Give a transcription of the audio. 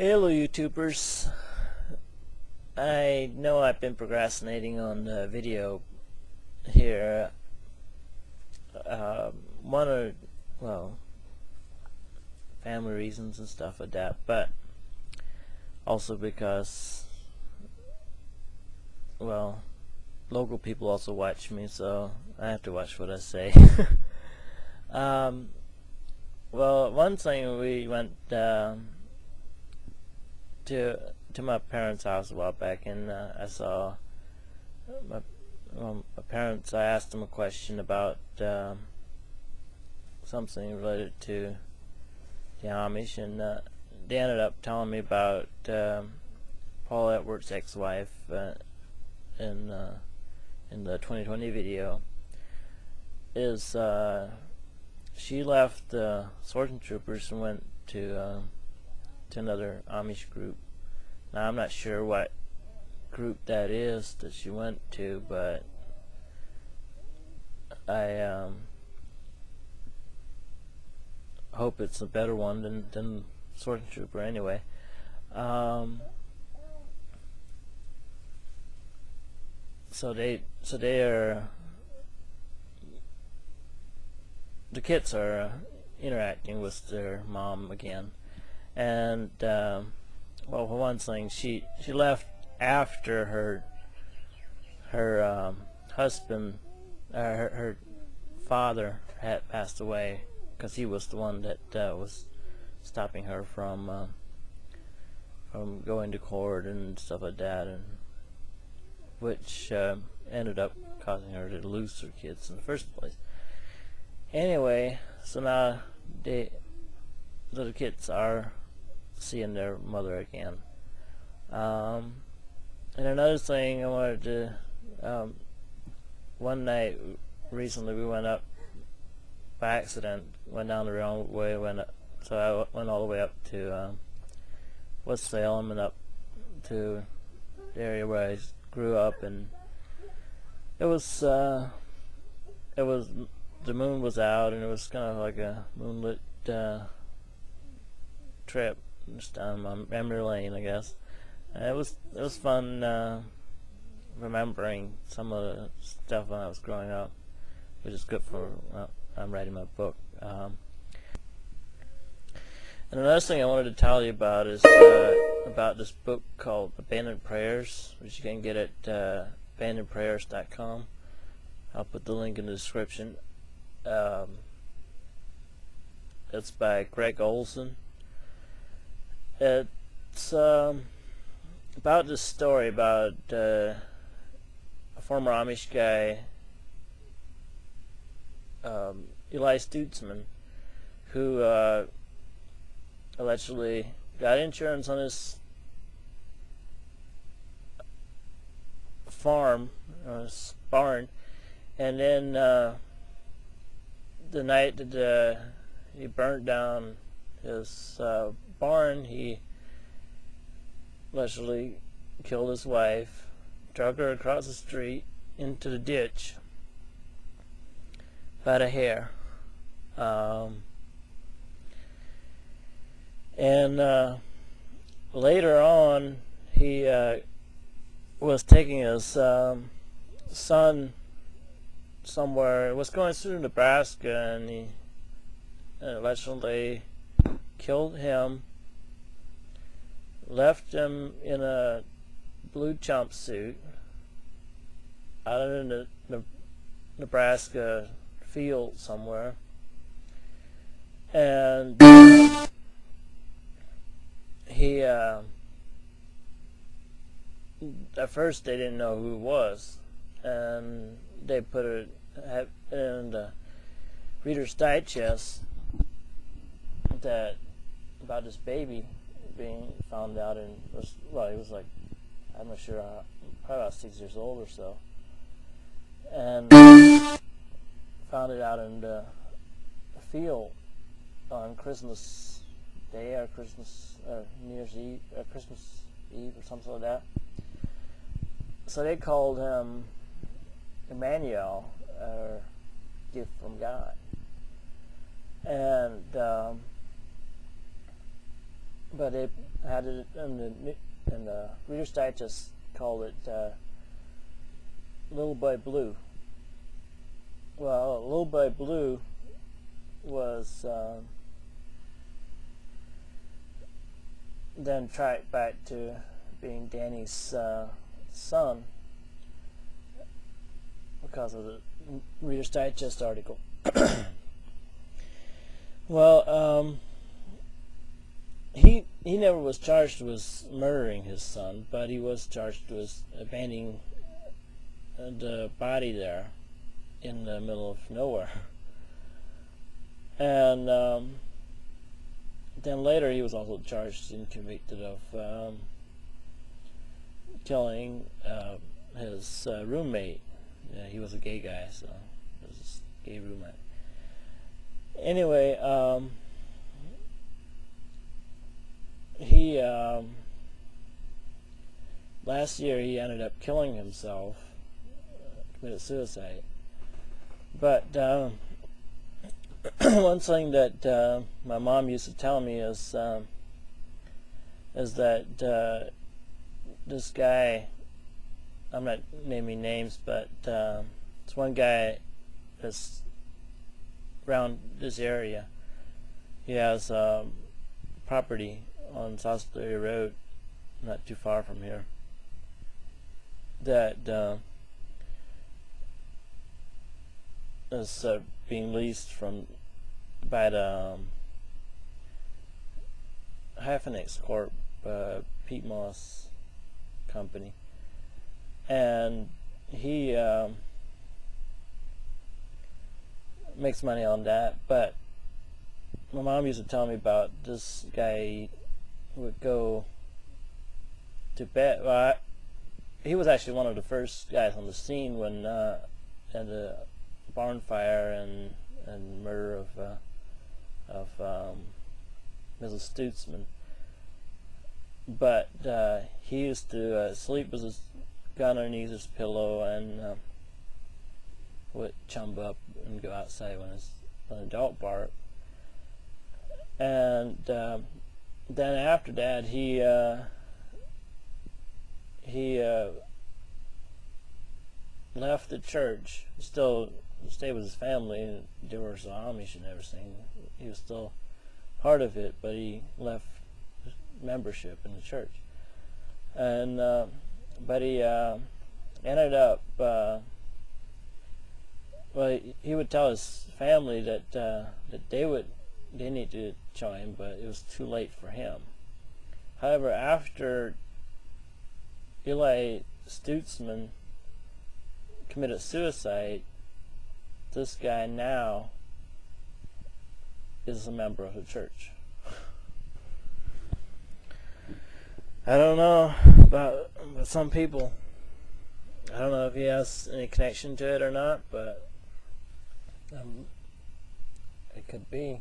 Hello YouTubers. I know I've been procrastinating on the video here. One of, well, family reasons and stuff like that, but also because, well, local people also watch me, so I have to watch what I say. Well, one thing, we went to my parents' house a while back, and I saw my parents. I asked them a question about something related to the Amish, and they ended up telling me about Paul Edwards' ex-wife in the 2020 video. She left the Sergeant Troopers and went to another Amish group. Now I'm not sure what group that is that she went to, but I hope it's a better one than Sergeant Trooper anyway. So they are, the kids are interacting with their mom again, and well, for one thing, she left after her husband, her father had passed away, because he was the one that was stopping her from going to court and stuff like that, and which ended up causing her to lose her kids in the first place. Anyway, so now the kids are seeing their mother again. And another thing I wanted to, one night recently we went up by accident, went down the wrong way, so I went all the way up to West Salem and up to the area where I grew up, and it was the moon was out, and it was kind of like a moonlit trip just down my memory lane, I guess. It was fun remembering some of the stuff when I was growing up, which is good for I'm writing my book. And another thing I wanted to tell you about is about this book called Abandoned Prayers, which you can get at abandonedprayers.com. I'll put the link in the description. It's by Greg Olson. It's about this story about a former Amish guy, Eli Stutzman, who allegedly got insurance on his farm, his barn, and then the night that he burnt down his barn, he allegedly killed his wife, drug her across the street into the ditch by the hair. And later on, he was taking his son somewhere, was going through Nebraska, and he allegedly killed him, left him in a blue jumpsuit out in the Nebraska field somewhere, and he at first they didn't know who it was, and they put it in the Reader's Digest that about this baby being found out, and he was like, I'm not sure, probably about 6 years old or so, and found it out in the field on Christmas Day or New Year's Eve, Christmas Eve or something like that. So they called him Emmanuel, or gift from God. And but they had it in the Reader's Digest called it Little Boy Blue. Well, Little Boy Blue was then tracked back to being Danny's son because of the Reader's Digest article. Well, he never was charged with murdering his son, but he was charged with abandoning the body there in the middle of nowhere. And then later he was also charged and convicted of killing his roommate. Yeah, he was a gay guy, so it was his gay roommate. Anyway, he last year he ended up killing himself, committed suicide. But one thing that my mom used to tell me is that this guy, I'm not naming names, but it's one guy that's around this area. He has property on Salisbury Road, not too far from here, that is being leased by the Hyphenates Corp, Pete Moss company, and he makes money on that. But my mom used to tell me about this guy would go to bed. Well, he was actually one of the first guys on the scene when at the barn fire and murder of Mrs. Stutzman. But he used to sleep with his gun underneath his pillow and would chump up and go outside when the dog barked. And then after that, he left the church. He still stayed with his family. They were so Amish and everything. He was still part of it, but he left membership in the church. And but he ended up. Well, he would tell his family that they need to join, but it was too late for him. However, after Eli Stutzman committed suicide, this guy now is a member of the church. I don't know about some people. I don't know if he has any connection to it or not, but it could be.